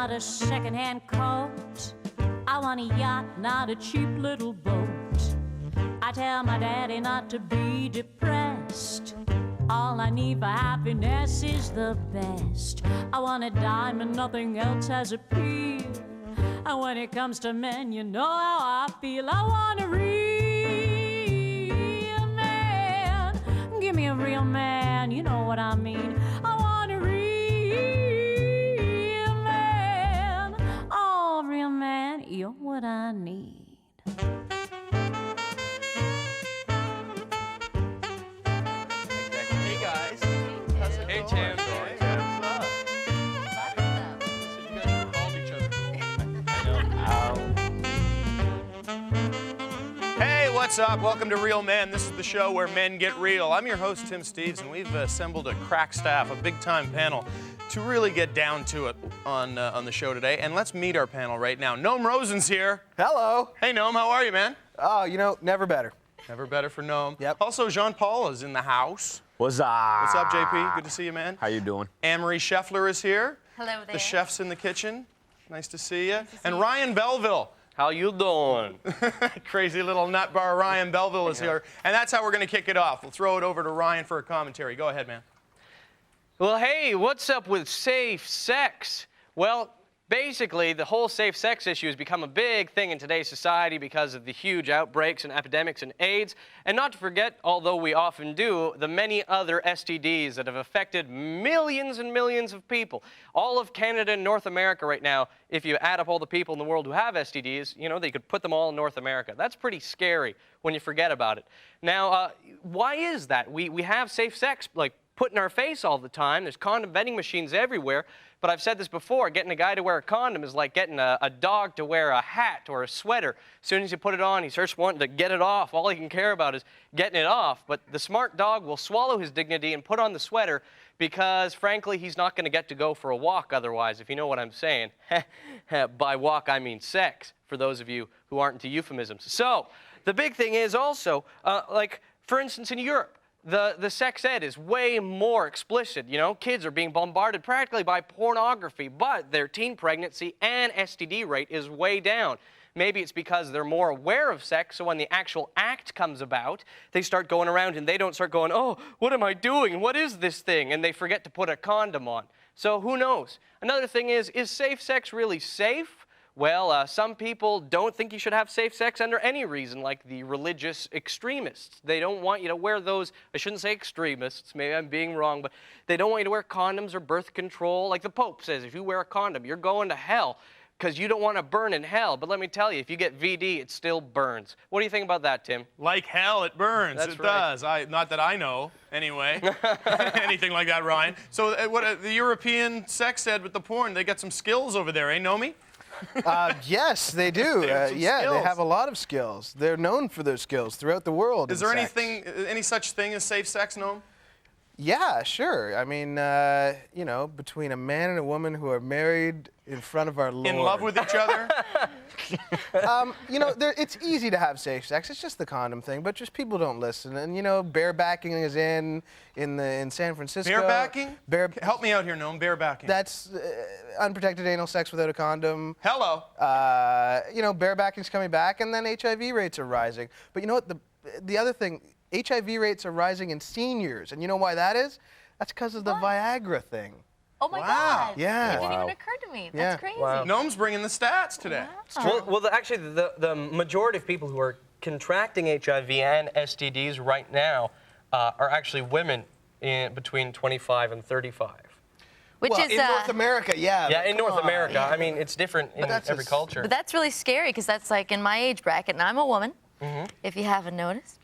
not a second-hand coat. I want a yacht, not a cheap little boat. I tell my daddy not to be depressed. All I need for happiness is the best. I want a diamond, nothing else has appeal. And when it comes to men, you know how I feel. I want a real man. Give me a real man, you know what I mean. I want a real man. Oh, real man, you're what I need. Hey guys. Hey Tim. Hey, what's up? Welcome to Real Men. This is the show where men get real. I'm your host, Tim Steeves, and we've assembled a crack staff, a big-time panel, to really get down to it on the show today. And let's meet our panel right now. Noam Rosen's here. Hello. Hey, Noam, how are you, man? Oh, you know, never better. Never better for Noam. Yep. Also, Jean-Paul is in the house. What's up? What's up, JP? Good to see you, man. How you doing? Anne-Marie Scheffler is here. Hello there. The chef's in the kitchen. Nice to see you. And Ryan Belleville. How you doing? Crazy little nut bar Ryan Belleville is here. And that's how we're going to kick it off. We'll throw it over to Ryan for a commentary. Go ahead, man. Well, hey, what's up with safe sex? Well, basically, the whole safe sex issue has become a big thing in today's society because of the huge outbreaks and epidemics in AIDS. And not to forget, although we often do, the many other STDs that have affected millions and millions of people. All of Canada and North America right now, if you add up all the people in the world who have STDs, you know, they could put them all in North America. That's pretty scary when you forget about it. Now, why is that? We have safe sex, like, put in our face all the time. There's condom vending machines everywhere. But I've said this before, getting a guy to wear a condom is like getting a dog to wear a hat or a sweater. As soon as you put it on, he starts wanting to get it off. All he can care about is getting it off. But the smart dog will swallow his dignity and put on the sweater because, frankly, he's not going to get to go for a walk otherwise, if you know what I'm saying. By walk, I mean sex, for those of you who aren't into euphemisms. So the big thing is also, like, for instance, in Europe, the sex ed is way more explicit. You know, kids are being bombarded practically by pornography, but their teen pregnancy and STD rate is way down. Maybe it's because they're more aware of sex, so when the actual act comes about, they start going around and they don't start going, oh, what am I doing? What is this thing? And they forget to put a condom on. So who knows? Another thing is safe sex really safe? Well, some people don't think you should have safe sex under any reason, like the religious extremists. They don't want you to wear those, I shouldn't say extremists, maybe I'm being wrong, but they don't want you to wear condoms or birth control. Like the Pope says, if you wear a condom, you're going to hell because you don't want to burn in hell. But let me tell you, if you get VD, it still burns. What do you think about that, Tim? Like hell, it burns. That's it right. does. Not that I know, anyway. Anything like that, Ryan. So the European sex ed with the porn, they got some skills over there, eh, Nomi? Yes, they do. They have some yeah, skills. they have a lot of skills. They're known for their skills throughout the world. Is there any such thing as safe sex, Noam? Yeah, sure. I mean, you know, between a man and a woman who are married in front of our Lord. In love with each other? You know, it's easy to have safe sex. It's just the condom thing, but just people don't listen. And you know, barebacking is in San Francisco. Barebacking? Help me out here, Noam. Barebacking. That's unprotected anal sex without a condom. Hello. You know, barebacking's coming back, and then HIV rates are rising. But you know what? The other thing, HIV rates are rising in seniors, and you know why that is? That's because of the Viagra thing. Oh my Wow. God. Yeah. It didn't Wow. even occur to me. Yeah. That's crazy. Wow. Noam's bringing the stats today. Well, actually, the majority of people who are contracting HIV and STDs right now are actually women between 25 and 35. Which Well, is in North America, yeah. Yeah, but in come North on. America. I mean, it's different in that's every culture. But that's really scary because that's like in my age bracket, and I'm a woman, if you haven't noticed.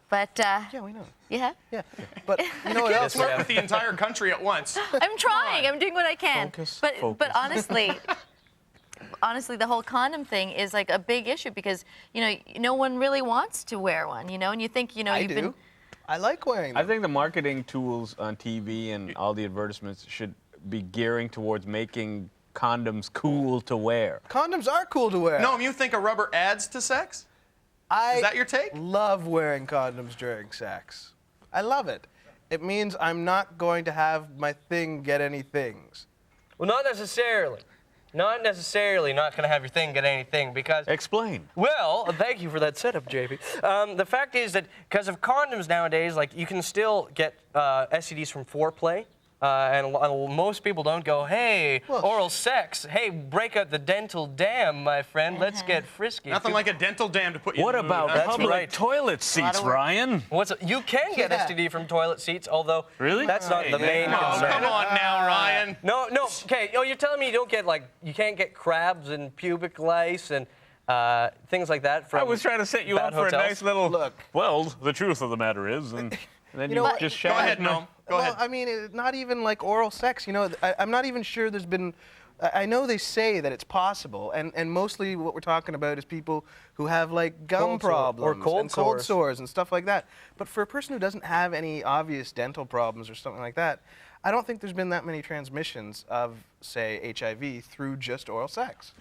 But Yeah, we know. you have? Yeah. But you know what else? Work with the entire country at once. I'm trying. I'm doing what I can. Focus, but focus. honestly, the whole condom thing is like a big issue because you know no one really wants to wear one, you know, and you think you know I you've do. been. I like wearing them. I think the marketing tools on TV and all the advertisements should be gearing towards making condoms cool to wear. Condoms are cool to wear. Noam, you think a rubber adds to sex? Is that your take? love wearing condoms during sex. I love it. It means I'm not going to have my thing get any things. Well, not necessarily. Not necessarily not going to have your thing get anything because... Explain. Well, thank you for that setup, JP. The fact is that because of condoms nowadays, like you can still get STDs from foreplay. And most people don't go, hey, oral sex, hey, break out the dental dam, my friend, let's get frisky. Nothing like a dental dam to put you What in the mood, about huh? public toilet seats, Ryan? You can get STD from toilet seats, although Really? that's not the main concern. Come on now, Ryan. No, okay, you're telling me you can't get crabs and pubic lice and things like that from I was trying to set you up for hotels. a nice little, Look. well, the truth of the matter is, and then you, know what? just Go shout ahead, Noam. Go ahead. I mean, not even like oral sex. You know, I'm not even sure there's been. I know they say that it's possible, and mostly what we're talking about is people who have like gum Cold sore problems or cold and cold sores. sores and stuff like that. But for a person who doesn't have any obvious dental problems or something like that, I don't think there's been that many transmissions of, say, HIV through just oral sex.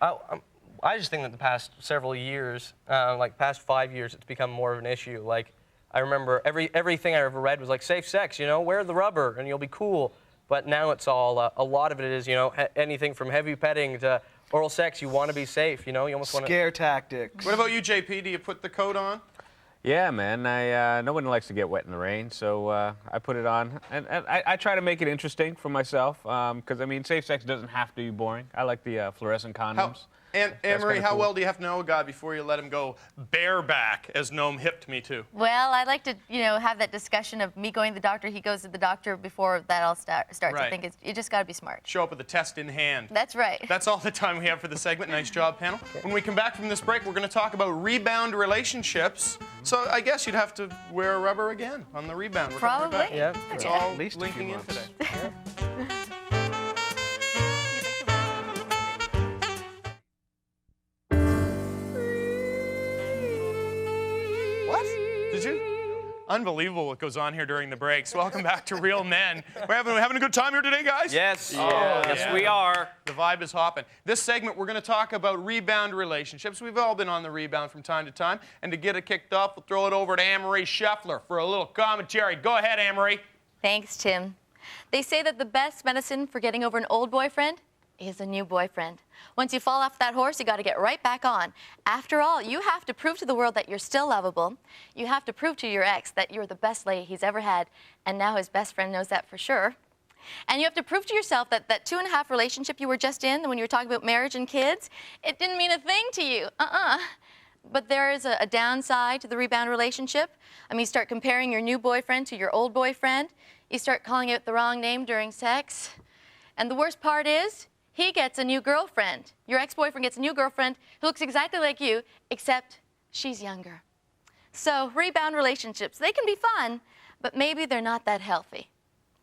I just think that the past several years, like past 5 years, it's become more of an issue. Like, I remember everything I ever read was like safe sex, wear the rubber and you'll be cool. But now it's all, a lot of it is, anything from heavy petting to oral sex, you want to be safe, you almost want to... Scare tactics. What about you, JP? Do you put the coat on? Yeah, man. No one likes to get wet in the rain, so I put it on, and I try to make it interesting for myself, because I mean, safe sex doesn't have to be boring. I like the fluorescent condoms. Anne-Marie, kinda how cool. well do you have to know a guy before you let him go bareback, as Noam hipped me to? Well, I like to, have that discussion of me going to the doctor, he goes to the doctor before that all starts. I Right. think you just got to be smart. Show up with a test in hand. That's right. That's all the time we have for the segment. Nice job, panel. When we come back from this break, we're going to talk about rebound relationships. So I guess you'd have to wear a rubber again on the rebound. We're coming Probably. back. Yeah. It's Yeah. all At least a linking few in months. today. What? Did you? Unbelievable what goes on here during the breaks. Welcome back to Real Men. We're having a good time here today, guys? Yes. Yes, Yes, we are. The vibe is hopping. This segment, we're going to talk about rebound relationships. We've all been on the rebound from time to time. And to get it kicked off, we'll throw it over to Anne-Marie Scheffler for a little commentary. Go ahead, Anne-Marie. Thanks, Tim. They say that the best medicine for getting over an old boyfriend is a new boyfriend. Once you fall off that horse, you got to get right back on. After all, you have to prove to the world that you're still lovable. You have to prove to your ex that you're the best lay he's ever had, and now his best friend knows that for sure. And you have to prove to yourself that that 2.5 relationship you were just in, when you were talking about marriage and kids, it didn't mean a thing to you. But there is a downside to the rebound relationship. I mean, you start comparing your new boyfriend to your old boyfriend. You start calling out the wrong name during sex. And the worst part is, he gets a new girlfriend. Your ex-boyfriend gets a new girlfriend who looks exactly like you, except she's younger. So rebound relationships, they can be fun, but maybe they're not that healthy.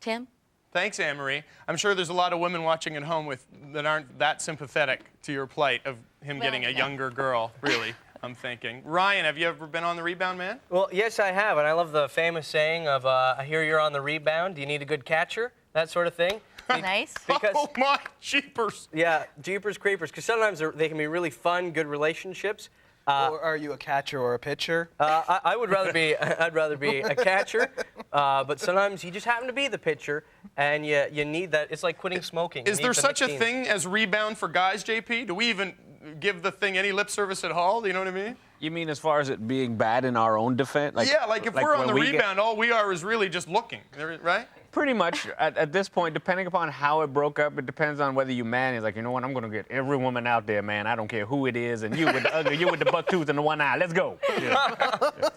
Tim? Thanks, Anne-Marie. I'm sure there's a lot of women watching at home that aren't that sympathetic to your plight of him getting a younger girl, really, I'm thinking. Ryan, have you ever been on the rebound, man? Well, yes, I have, and I love the famous saying of, I hear you're on the rebound, do you need a good catcher? That sort of thing. Nice. Because, Oh, my jeepers. yeah, jeepers creepers, because sometimes they can be really fun, good relationships. Or are you a catcher or a pitcher? I would rather be, I'd rather be a catcher, but sometimes you just happen to be the pitcher, and you need that. It's like quitting smoking. Is You there need the such a nicotine. thing as rebound for guys, JP? Do we even give the thing any lip service at all? Do you know what I mean? You mean as far as it being bad in our own defense? Yeah, like if we're on when the we get- rebound, all we are is really just looking, right? Pretty much at this point, depending upon how it broke up, it depends on whether you man is like, you know what, I'm gonna get every woman out there, man. I don't care who it is, and you with the ugly, you with the buck tooth and the one eye. Let's go. Yeah.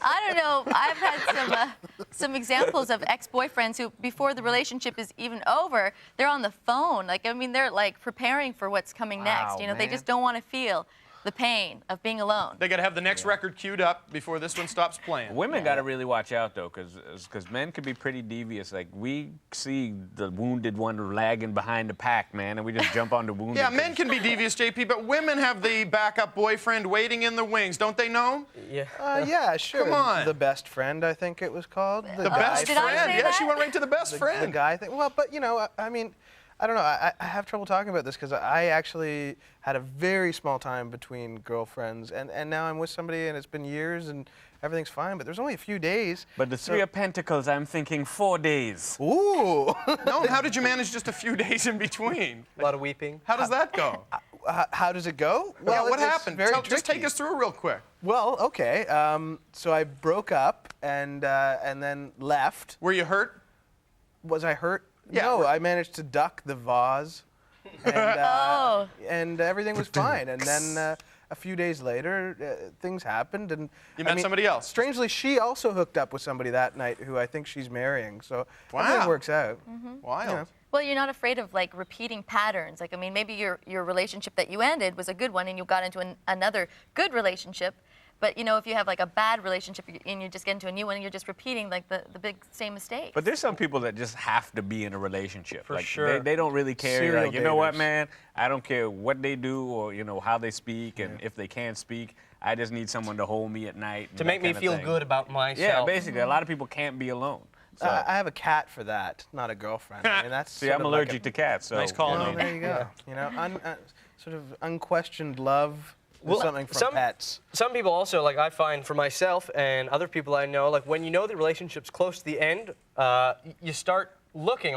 I don't know. I've had some examples of ex-boyfriends who, before the relationship is even over, they're on the phone. Like, I mean, they're like preparing for what's coming next. Wow, They man. just don't want to feel the pain of being alone. They got to have the next record queued up before this one stops playing. Women got to really watch out though, because men could be pretty devious. Like we see the wounded one lagging behind the pack, man, and we just jump on the wounded. Yeah, men can be devious, JP, but women have the backup boyfriend waiting in the wings, don't they know? Yeah. Yeah, sure. Come on. The best friend, I think it was called. The best did I friend. say Yeah, that? she went right to the best The friend. guy thing. Well, but I mean, I don't know. I have trouble talking about this because I actually had a very small time between girlfriends, and now I'm with somebody, and it's been years, and everything's fine. But there's only a few days. But the Three of Pentacles, I'm thinking 4 days. Ooh. No, how did you manage just a few days in between? A lot of weeping. How does that go? How does it go? Yeah, what it's happened? Very Just take tricky. us through real quick. Well, okay. So I broke up and then left. Were you hurt? Was I hurt? Yeah. No, I managed to duck the vase, and, and everything was fine. And then a few days later, things happened, and You met somebody else. Strangely, she also hooked up with somebody that night who I think she's marrying. So everything Wow. works out. Wild. Yeah. Well, you're not afraid of like repeating patterns. Like, I mean, maybe your relationship that you ended was a good one and you got into another good relationship. But, you know, if you have like a bad relationship and you just get into a new one and you're just repeating like the big same mistake. But there's some people that just have to be in a relationship. For like, sure. They don't really care. Serial Like, you know what, daters. man? I don't care what they do or, you know, how they speak and if they can't speak. I just need someone to hold me at night. and To that make me kinda feel thing. good about myself. Yeah, basically. A lot of people can't be alone. So, I have a cat for that, not a girlfriend. I mean, that's see, sort I'm of like allergic to cats. So, Nice call, you know. Well, Nate. there you go. You know, sort of unquestioned love. Well, Something from some- pets. Some people also, like I find for myself and other people I know, like when you know the relationship's close to the end, you start looking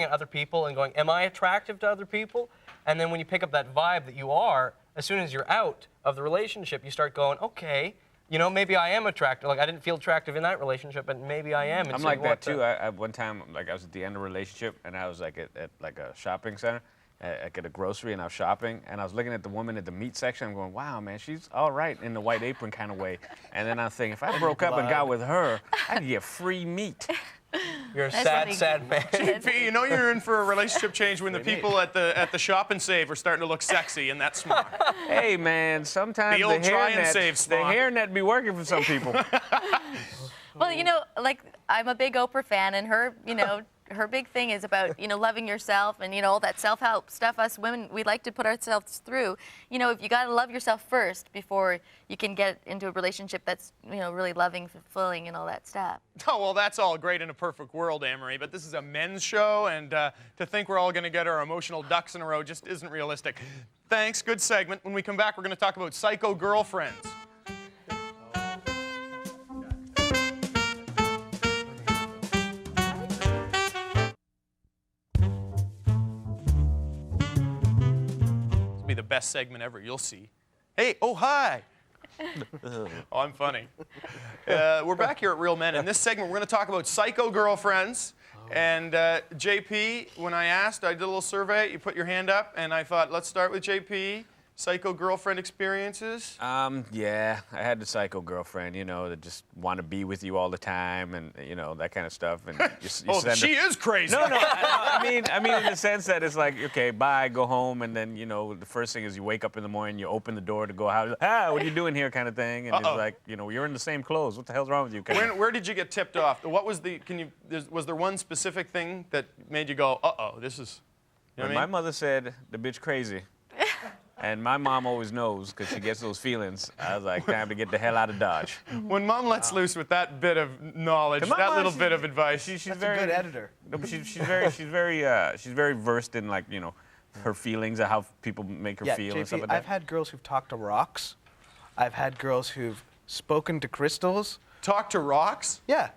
at other people and going, am I attractive to other people? And then when you pick up that vibe that you are, as soon as you're out of the relationship, you start going, okay, you know, maybe I am attractive. Like I didn't feel attractive in that relationship, but maybe I am. And I'm so like you want that too. to- I one time, like I was at the end of a relationship, and I was like at like a shopping center, like at a grocery, and I was shopping, and I was looking at the woman at the meat section. I'm going, wow, man, she's all right in the white apron kind of way. And then I'm thinking, if I broke up and got with her, I'd get free meat. You're a That's sad, really sad man. JP, you know you're in for a relationship change when the people at the shop and save are starting to look sexy, and that's smart. Hey, man, sometimes The old try and hairnet, save the spot. hairnet be working for some people. Well, you know, like I'm a big Oprah fan, and her, you know, her big thing is about, you know, loving yourself and, you know, all that self-help stuff us women, we like to put ourselves through. You know, if you got to love yourself first before you can get into a relationship that's, you know, really loving, fulfilling, and all that stuff. Oh, well, that's all great in a perfect world, Anne-Marie, but this is a men's show, and to think we're all going to get our emotional ducks in a row just isn't realistic. Thanks, good segment. When we come back, we're going to talk about psycho girlfriends. This will be the best segment ever, you'll see. Hey, oh, hi. Oh, I'm funny. We're back here at Real Men. In this segment, we're going to talk about psycho girlfriends. And JP, when I asked, I did a little survey. You put your hand up, and I thought, let's start with JP. Psycho girlfriend experiences. Yeah, I had the psycho girlfriend, you know, that just want to be with you all the time and, you know, that kind of stuff. And you Oh, send she her, is crazy. No, I mean in the sense that it's like, okay, bye, go home, and then, you know, the first thing is you wake up in the morning, you open the door to go out, what are you doing here kind of thing, and it's like, you know, you're in the same clothes, what the hell's wrong with you? Where did you get tipped off? What was the, was there one specific thing that made you go, uh-oh, this is, you know what I My mean? mother said, the bitch crazy. And my mom always knows, because she gets those feelings. I was like, time to get the hell out of Dodge. When Mom lets loose with that bit of knowledge, Come on, that Mom, little she's- bit of advice, She's That's very a good editor. No, but she's very versed in, like, you know, her feelings and how people make her Yeah, feel and stuff JP, like that. I've had girls who've talked to rocks. I've had girls who've spoken to crystals. talk to rocks. Yeah.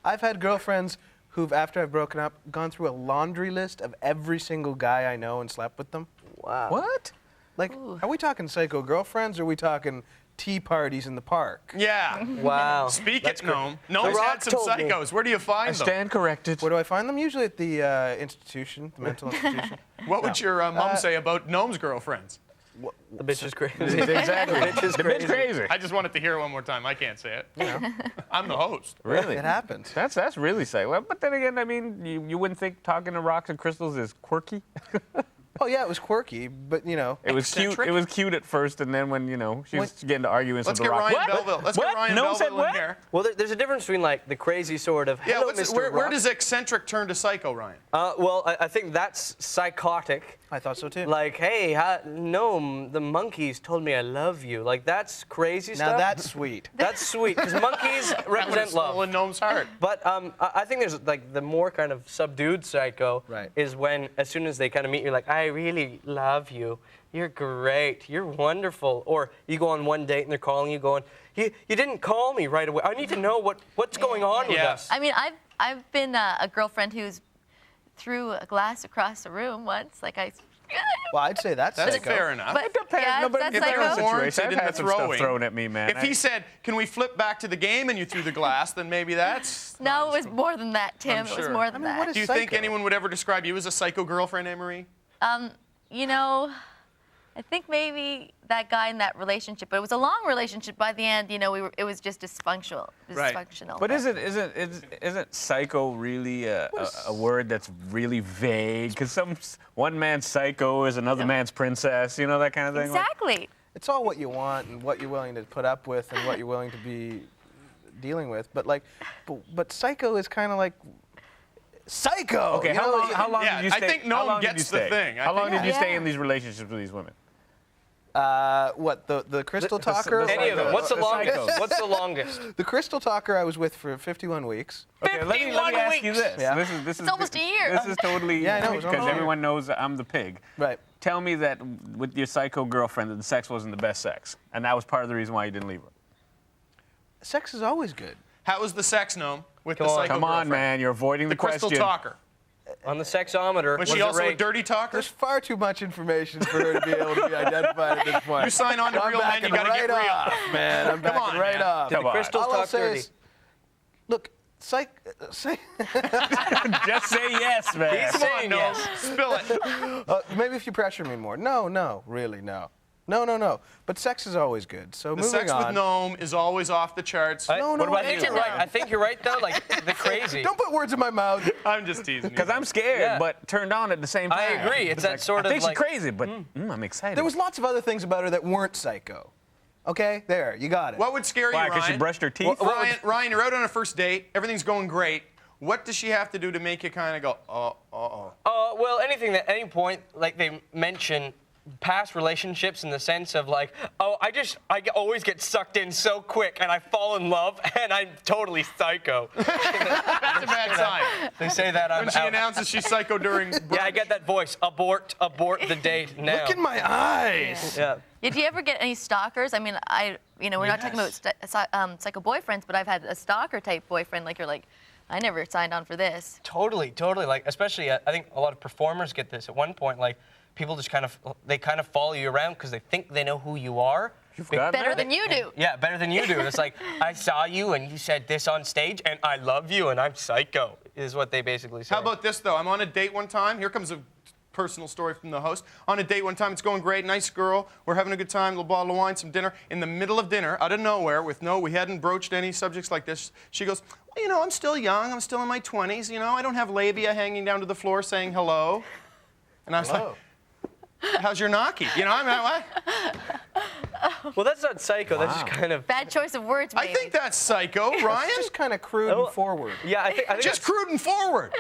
I've had girlfriends who've, after I've broken up, gone through a laundry list of every single guy I know and slept with them. Wow. What? Like, are we talking psycho girlfriends or are we talking tea parties in the park? Yeah. Wow. Speak That's it, Gnome. Gnome's The had Rock some told me. psychos. Where do you I find them? stand corrected. Where do I find them? Usually at the institution, the mental institution. What would your mom say about Gnome's girlfriends? The bitch is crazy. Exactly. The bitch is The bitch crazy. crazy. I just wanted to hear it one more time. I can't say it. I'm the host. Really? It happens. That's really psycho. Well, but then again, I mean, you wouldn't think talking to rocks and crystals is quirky. Oh, yeah, it was quirky, but, you know. It was Eccentric? cute. It was cute at first, and then when, you know, she was getting to arguments Let's with get the rock. Ryan What? Belleville. Let's What? get Ryan No one said Belleville in what? here. Well, there's a difference between like the crazy sort of, Yeah, hello, Mr. where Rock. does eccentric turn to psycho, Ryan? Well, I think that's psychotic, I thought so too. Like, hey, no, the monkeys told me I love you. Like, that's crazy Now stuff. that's sweet. That's sweet, because monkeys represent love. Stolen Gnome's heart. But I think there's, like, the more kind of subdued psycho is when, as soon as they kind of meet you, like, I really love you. You're great. You're wonderful. Or you go on one date and they're calling you going, you didn't call me right away. I need to know what's going on with us. I mean, I've been a girlfriend who's threw a glass across the room once. Like Well, I'd say that's That's psycho. fair enough. But, yeah, No, but that's if there was psycho. warranted I've in the had some stuff throwing. thrown at me, man. If he said, "Can we flip back to the game?" and you threw the glass, then maybe that's. No, it was more than that, Tim. I'm It was sure. more than I mean, what that. is Do you think psycho? anyone would ever describe you as a psycho girlfriend, Anne-Marie? You know, I think maybe that guy in that relationship, but it was a long relationship. By the end, you know, it was just dysfunctional. Right. Dysfunctional. Isn't psycho really a word that's really vague? Because one man's psycho is another man's princess, you know, that kind of thing? Exactly. It's all what you want and what you're willing to put up with and what you're willing to be dealing with. But like, but psycho is kind of like psycho. Okay, you how know? long Yeah, did you I stay? think how Gnome long did gets you the stay? thing. I How long think- did you stay Yeah. in these relationships with these women? What the crystal talker? Any of them. What's the The longest? psycho. What's the longest? The crystal talker I was with for 51 weeks. Okay, let me 51 ask you weeks. this. Yeah. This is It's almost a year. This is totally Yeah, I know, it's almost because a year. everyone knows that I'm the pig. Right. Tell me that with your psycho girlfriend that the sex wasn't the best sex, and that was part of the reason why you didn't leave her. Sex is always good. How was the sex, Gnome, with Come the on. psycho Come on, girlfriend? man, you're avoiding The crystal question. talker. On the sexometer. Was what she does it also a rate? dirty talker? There's far too much information for her to be able to be identified at this point. You sign on to I'm Real Men, backing you gotta right get real. off, man. I'm backing on, right man. off. Come on. Crystal All I'll talk say dirty. is, look, Just say yes, man. Come on, Gnome. Spill it. maybe if you pressure me more. No, really, no. No. But sex is always good. So The moving sex on. with Gnome is always off the charts. No, What about I you? think You're right. I think you're right, though. Like, the crazy. Don't put words in my mouth. I'm just teasing you. Because I'm scared, Yeah. but turned on at the same time. I agree. It's that sort I of think like. she's crazy, but I'm excited. There was lots of other things about her that weren't psycho. Okay, there, you got it. What would scare you, Why? Because she Ryan? brushed her teeth. Ryan, you're out on a first date. Everything's going great. What does she have to do to make you kind of go, Well, anything at any point, like they mention past relationships in the sense of like, oh, always get sucked in so quick and I fall in love and I'm totally psycho. That's a bad sign. They say that I'm When she out. announces she's psycho during Yeah, I get that voice. Abort the date now. Look in my eyes. Yeah. Did you ever get any stalkers? I mean, we're not talking about psycho boyfriends, but I've had a stalker type boyfriend. Like you're like, I never signed on for this. Totally. Like, especially, I think a lot of performers get this at one point. Like, people just kind of follow you around because they think they know who you are. You've got Better that? than you do. Yeah, better than you do. It's like, I saw you and you said this on stage and I love you and I'm psycho, is what they basically say. How about this, though? I'm on a date one time. Here comes a personal story from the host. On a date one time, it's going great, nice girl. We're having a good time, a little bottle of wine, some dinner. In the middle of dinner, out of nowhere, we hadn't broached any subjects like this, she goes, well, you know, I'm still young. I'm still in my 20s. You know, I don't have labia hanging down to the floor saying hello. And I was like, how's your knocky? You know, I mean, what? Well, that's not psycho. That's just kind of. Bad choice of words, I maybe. think that's psycho, Ryan. It's just kind of crude and forward. Yeah, I think Just that's- crude and forward.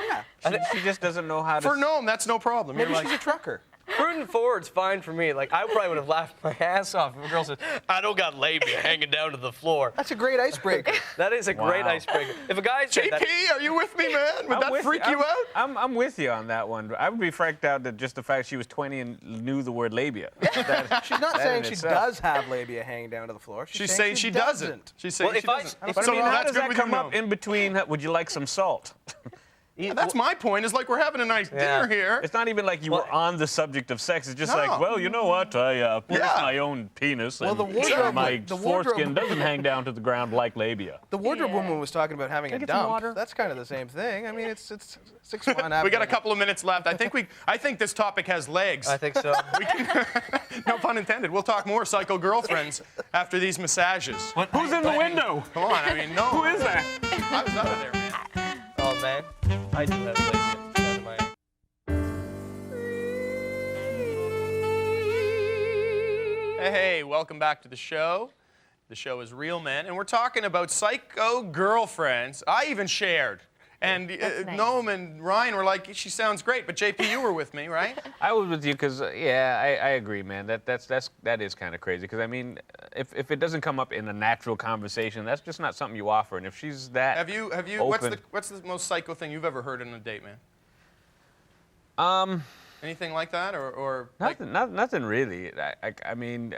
She just doesn't know how to. For Gnome, that's no problem. Maybe You're she's like, a trucker. Crude and forward's fine for me. Like, I probably would have laughed my ass off if a girl said, I don't got labia hanging down to the floor. That's a great icebreaker. That is a great Wow. icebreaker. If a guy said that. JP, are you with me, man? Would I'm that with freak you out? I'm with you on that one. I would be freaked out at just the fact she was 20 and knew the word labia. She's not That saying in she itself. does have labia hanging down to the floor. She's saying she doesn't. She's saying Well, she if I- doesn't. if- But So I mean, how that's does good that with you, come up Gnome. in between? Would you like some salt? That's my point. Is like we're having a nice dinner here. It's not even like you were on the subject of sex. It's just No. like, well, you know what? I pierced Yeah. my own penis, Well, and the wardrobe- my the wardrobe- foreskin doesn't hang down to the ground like labia. The wardrobe Yeah. woman was talking about having Can I a get some dump. water? That's kind of the same thing. I mean, it's 6 1 We got a couple of minutes left. I think this topic has legs. I think so. No pun intended. We'll talk more psycho girlfriends after these massages. Who's in the window? Come on, I mean, no. Who is that? I was out of there, man. Oh, man. I do have labia. Out of my... Hey, welcome back to the show. The show is Real Men, and we're talking about psycho girlfriends. I even shared And That's nice. Noam and Ryan were like, she sounds great. But JP, you were with me, right? I was with you because, yeah, I agree, man. That is kind of crazy. Because I mean, if it doesn't come up in a natural conversation, that's just not something you offer. And if she's that Have you? open, What's the most psycho thing you've ever heard in a date, man? Anything like that, or like, nothing really. I mean,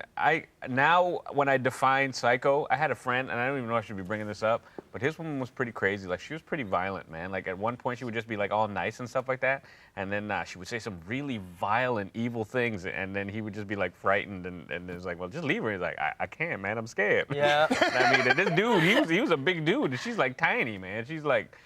now when I define psycho, I had a friend, and I don't even know if I should be bringing this up, but his woman was pretty crazy. Like, she was pretty violent, man. Like, at one point, she would just be, like, all nice and stuff like that, and then she would say some really violent, evil things, and then he would just be, like, frightened, and it was like, well, just leave her. He's like, I can't, man. I'm scared. Yeah. I mean, and this dude, he was a big dude, and she's, like, tiny, man. She's, like,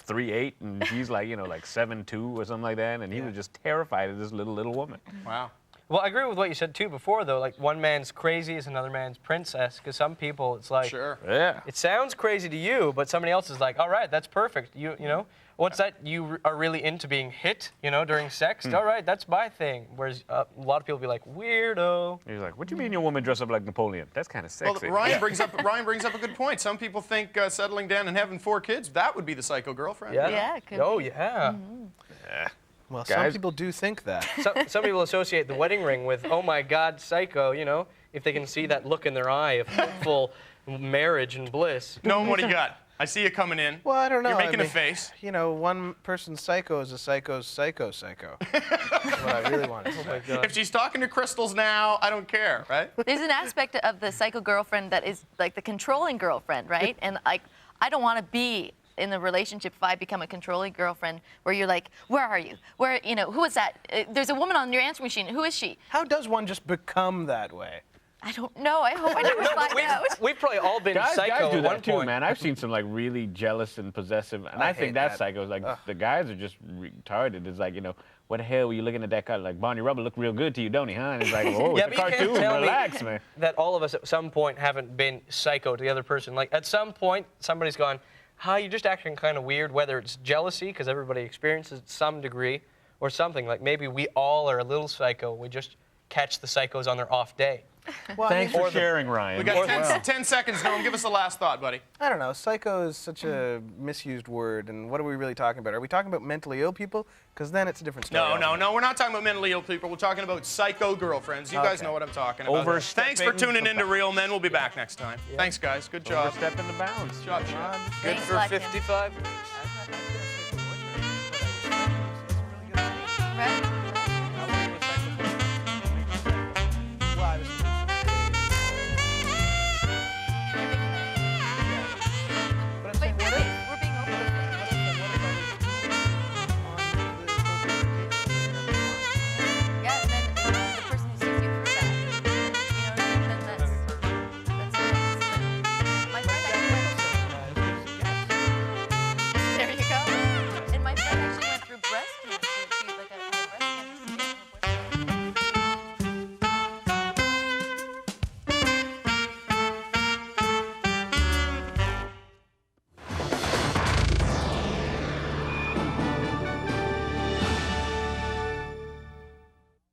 3'8", and he's like, like 7'2" or something like that, and he was just terrified of this little woman. wow. Well, I agree with what you said too before, though. Like, one man's crazy is another man's princess. Because some people, it's like, Sure. Yeah. it sounds crazy to you, but somebody else is like, all right, that's perfect. You know, what's that? You are really into being hit, during sex. All right, that's my thing. Whereas a lot of people be like, weirdo. He's like, what do you mean your woman dressed up like Napoleon? That's kind of sexy. Well, Ryan brings up a good point. Some people think settling down and having 4 kids, that would be the psycho girlfriend. Yeah. Yeah, it could Oh, be. yeah. Well, some Guys- people do think that. Some people associate the wedding ring with, oh my God, psycho, if they can see that look in their eye of hopeful marriage and bliss. Noam, what do you got? I see you coming in. Well, I don't know. You're making I a mean, face. One person's psycho is a psycho's psycho. That's what I really want to say. Oh my God. If she's talking to crystals now, I don't care, right? There's an aspect of the psycho girlfriend that is like the controlling girlfriend, right? And like, I don't want to be in the relationship if I become a controlling girlfriend where you're like, where are you? Where, who is that? There's a woman on your answering machine. Who is she? How does one just become that way? I don't know. I hope I never find out. We've probably all been Guys psycho do at that one too, point. man. I've seen some like really jealous and possessive, and I think hate that's that. psycho. Like the guys are just retarded. It's like, what the hell were you looking at that guy? Like, Barney Rubble look real good to you, don't he, huh? And it's like, oh, Yeah, it's a but you can't cartoon. tell me Relax, man. that all of us at some point haven't been psycho to the other person. Like, at some point, somebody's gone, hi, you're just acting kind of weird, whether it's jealousy, because everybody experiences it to some degree, or something. Like, maybe we all are a little psycho. We just catch the psychos on their off day. Well, Thanks for sharing, We Ryan. got 10 seconds, Noam. Give us a last thought, buddy. I don't know. Psycho is such a misused word, and what are we really talking about? Are we talking about mentally ill people? Because then it's a different story. No. We're not talking about mentally ill people. We're talking about psycho girlfriends. You guys Okay. know what I'm talking about. Overstepping Thanks for tuning the in to Real Men. We'll be back next time. Thanks, guys. Good job. Overstepping the bounds. Good job, Chad. Good Thanks for a lot, Tim. 55. Right?